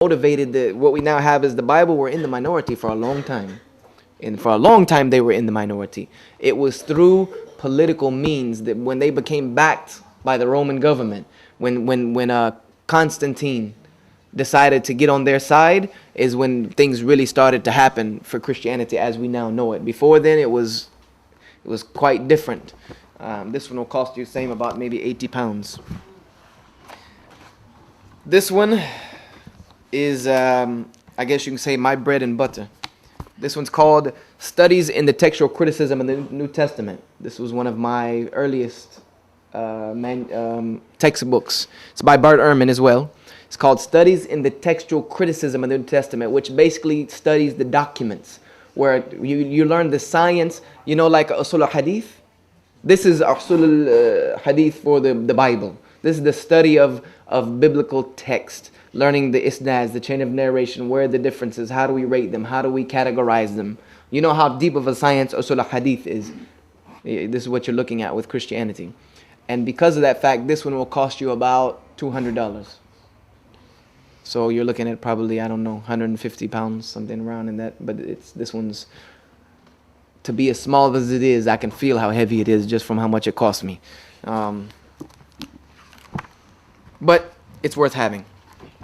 motivated what we now have is the Bible were in the minority for a long time. And for a long time they were in the minority. It was through political means that when they became backed by the Roman government, when Constantine decided to get on their side, is when things really started to happen for Christianity as we now know it. Before then it was quite different. This one will cost you the same, about maybe 80 pounds. This one is, I guess you can say, my bread and butter. This one's called Studies in the Textual Criticism of the New Testament. This was one of my earliest textbooks. It's by Bart Ehrman as well. It's called Studies in the Textual Criticism of the New Testament, which basically studies the documents, where you learn the science, like Usul al-Hadith. This is Usul al-Hadith for the Bible. This is the study of biblical text, learning the isnads, the chain of narration, where are the differences, how do we rate them, how do we categorize them. You know how deep of a science Usul al-Hadith is. This is what you're looking at with Christianity. And because of that fact, this one will cost you about $200. So you're looking at probably, 150 pounds, something around in that. But this one's, to be as small as it is, I can feel how heavy it is just from how much it cost me. But it's worth having.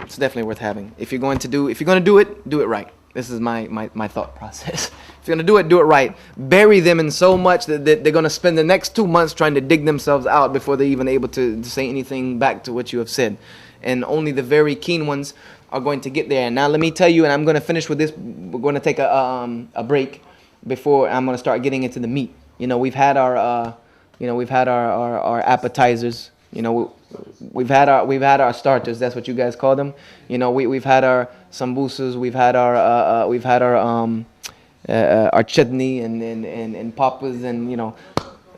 It's definitely worth having. If you're going to do it, do it right. This is my thought process. If you're going to do it right. Bury them in so much that they're going to spend the next 2 months trying to dig themselves out before they're even able to say anything back to what you have said. And only the very keen ones are going to get there. And now let me tell you, and I'm going to finish with this. We're going to take a break before I'm going to start getting into the meat. We've had our appetizers. We've had our starters. That's what you guys call them. We've had our sambusas. We've had our chutney and papas, and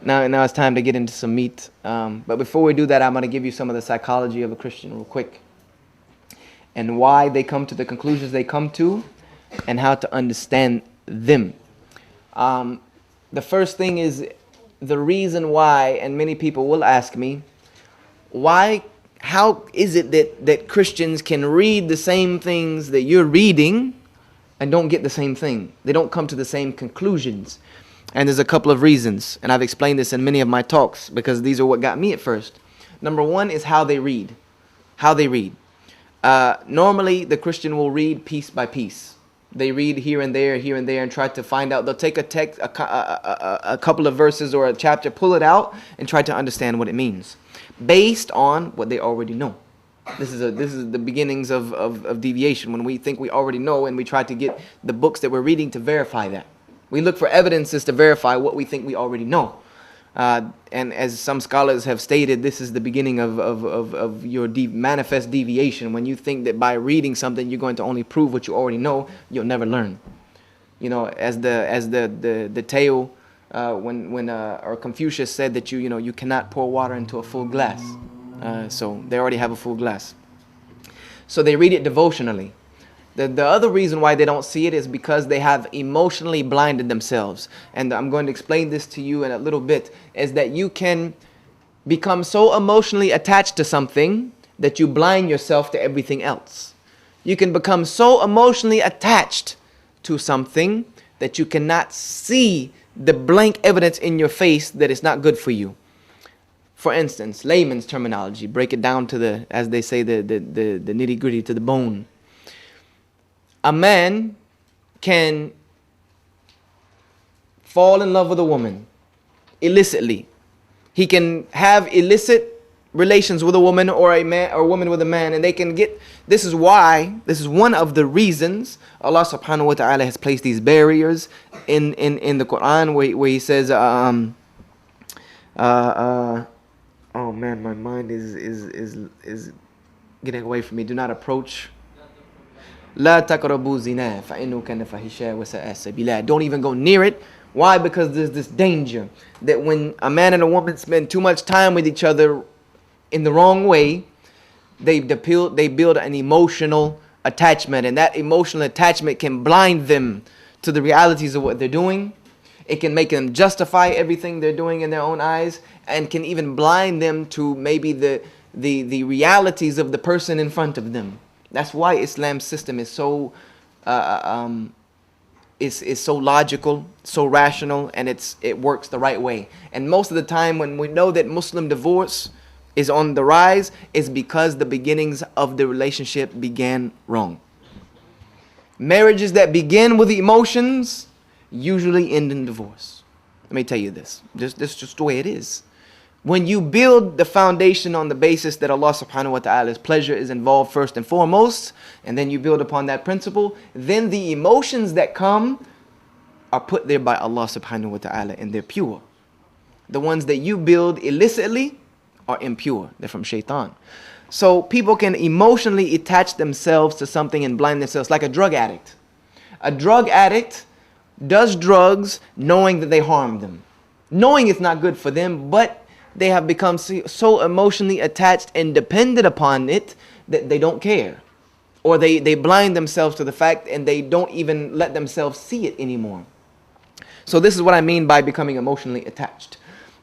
now it's time to get into some meat. But before we do that, I'm going to give you some of the psychology of a Christian real quick, and why they come to the conclusions they come to, and how to understand them. The first thing is the reason why, and many people will ask me, how is it that Christians can read the same things that you're reading and don't get the same thing? They don't come to the same conclusions. And there's a couple of reasons, and I've explained this in many of my talks, because these are what got me at first. Number one is how they read. Normally, the Christian will read piece by piece. They read here and there, and try to find out. They'll take a text, a couple of verses or a chapter, pull it out, and try to understand what it means, based on what they already know. This is the beginnings of deviation, when we think we already know, and we try to get the books that we're reading to verify that. We look for evidences to verify what we think we already know. And as some scholars have stated, this is the beginning of your manifest deviation. When you think that by reading something you're going to only prove what you already know, you'll never learn. As the tale when Confucius said that you cannot pour water into a full glass. So they already have a full glass. So they read it devotionally. The other reason why they don't see it is because they have emotionally blinded themselves. And I'm going to explain this to you in a little bit, is that you can become so emotionally attached to something that you blind yourself to everything else. You can become so emotionally attached to something that you cannot see the blank evidence in your face that it's not good for you. For instance, layman's terminology, break it down to the nitty gritty, to the bone. A man can fall in love with a woman illicitly. He can have illicit relations with a woman, or a man, or a woman with a man, and they can get. This is one of the reasons Allah subhanahu wa ta'ala has placed these barriers in the Quran, where He says, oh man, my mind is getting away from me. Do not approach. La taqrabu zina fa innahu kana fahisha wa sa'a sabila. Don't even go near it. Why? Because there's this danger that when a man and a woman spend too much time with each other in the wrong way, they build an emotional attachment, and that emotional attachment can blind them to the realities of what they're doing. It can make them justify everything they're doing in their own eyes, and can even blind them to maybe the realities of the person in front of them. That's why Islam's system is so is so logical, so rational, and it works the right way. And most of the time when we know that Muslim divorce is on the rise, is because the beginnings of the relationship began wrong. Marriages that begin with emotions usually end in divorce. Let me tell you this. This is just the way it is. When you build the foundation on the basis that Allah subhanahu wa ta'ala's pleasure is involved first and foremost, and then you build upon that principle, then the emotions that come are put there by Allah subhanahu wa ta'ala, and they're pure. The ones that you build illicitly are impure. They're from shaitan. So people can emotionally attach themselves to something and blind themselves, like a drug addict. A drug addict does drugs knowing that they harm them, knowing it's not good for them, but they have become so emotionally attached and dependent upon it that they don't care. Or they blind themselves to the fact, and they don't even let themselves see it anymore. So this is what I mean by becoming emotionally attached.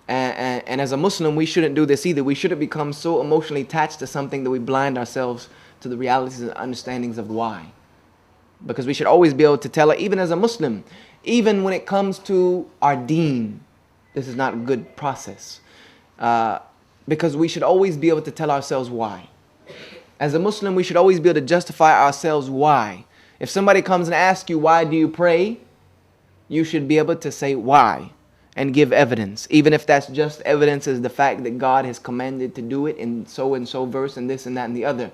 And as a Muslim, we shouldn't do this either. We shouldn't become so emotionally attached to something that we blind ourselves to the realities and understandings of why. Because we should always be able to tell it, even as a Muslim, even when it comes to our deen, this is not a good process. Because we should always be able to tell ourselves why. As a Muslim, we should always be able to justify ourselves why. If somebody comes and asks you, why do you pray? You should be able to say why and give evidence. Even if that's just evidence as the fact that God has commanded to do it in so and so verse and this and that and the other.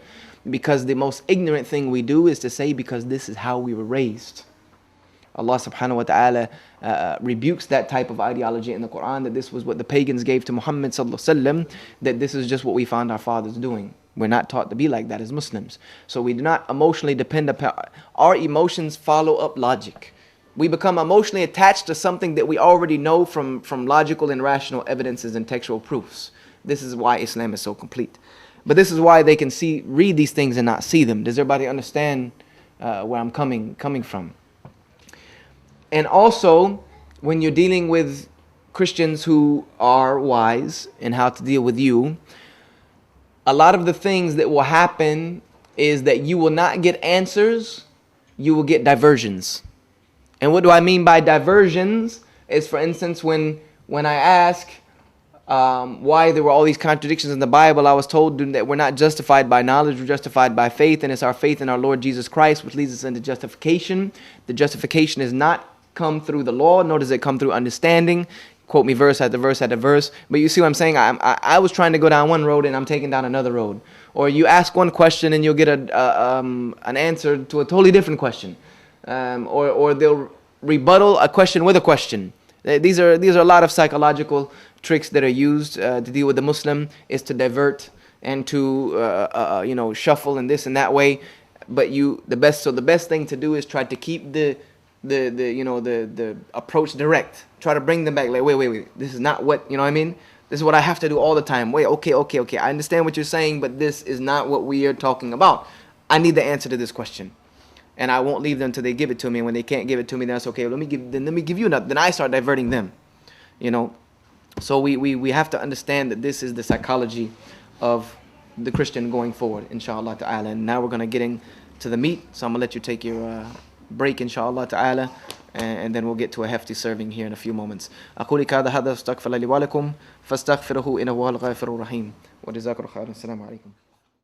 Because the most ignorant thing we do is to say, because this is how we were raised. Allah subhanahu wa ta'ala rebukes that type of ideology in the Quran, that this was what the pagans gave to Muhammad sallallahu alaihi wasallam, that this is just what we found our fathers doing. We're not taught to be like that as Muslims. So we do not emotionally depend upon, our emotions follow up logic. We become emotionally attached to something that we already know from logical and rational evidences and textual proofs. This is why Islam is so complete. But this is why they can read these things and not see them. Does everybody understand where I'm coming from? And also, when you're dealing with Christians who are wise in how to deal with you, a lot of the things that will happen is that you will not get answers, you will get diversions. And what do I mean by diversions? Is, for instance, when I ask why there were all these contradictions in the Bible, I was told that we're not justified by knowledge, we're justified by faith, and it's our faith in our Lord Jesus Christ which leads us into justification. The justification is not come through the law, nor does it come through understanding. Quote me verse after verse after verse. But you see what I'm saying? I was trying to go down one road and I'm taking down another road. Or you ask one question and you'll get an answer to a totally different question. Or they'll rebuttal a question with a question. These are a lot of psychological tricks that are used to deal with the Muslim, is to divert and to shuffle and this and that way. But the best thing to do is try to keep the approach direct. Try to bring them back. Like, wait. This is not what, you know what I mean? This is what I have to do all the time. Wait, okay. I understand what you're saying, but this is not what we are talking about. I need the answer to this question. And I won't leave them until they give it to me. And when they can't give it to me, then that's okay. Let me give you another. Then I start diverting them. So we have to understand that this is the psychology of the Christian going forward, inshallah ta'ala. And now we're going to get into the meat. So I'm going to let you take your break, inshallah ta'ala. And then we'll get to a hefty serving here in a few moments. أقول هذا استغفر لي ولكم فاستغفروه إنه هو الغفور الرحيم وجزاكم الله خيرا. السلام عليكم.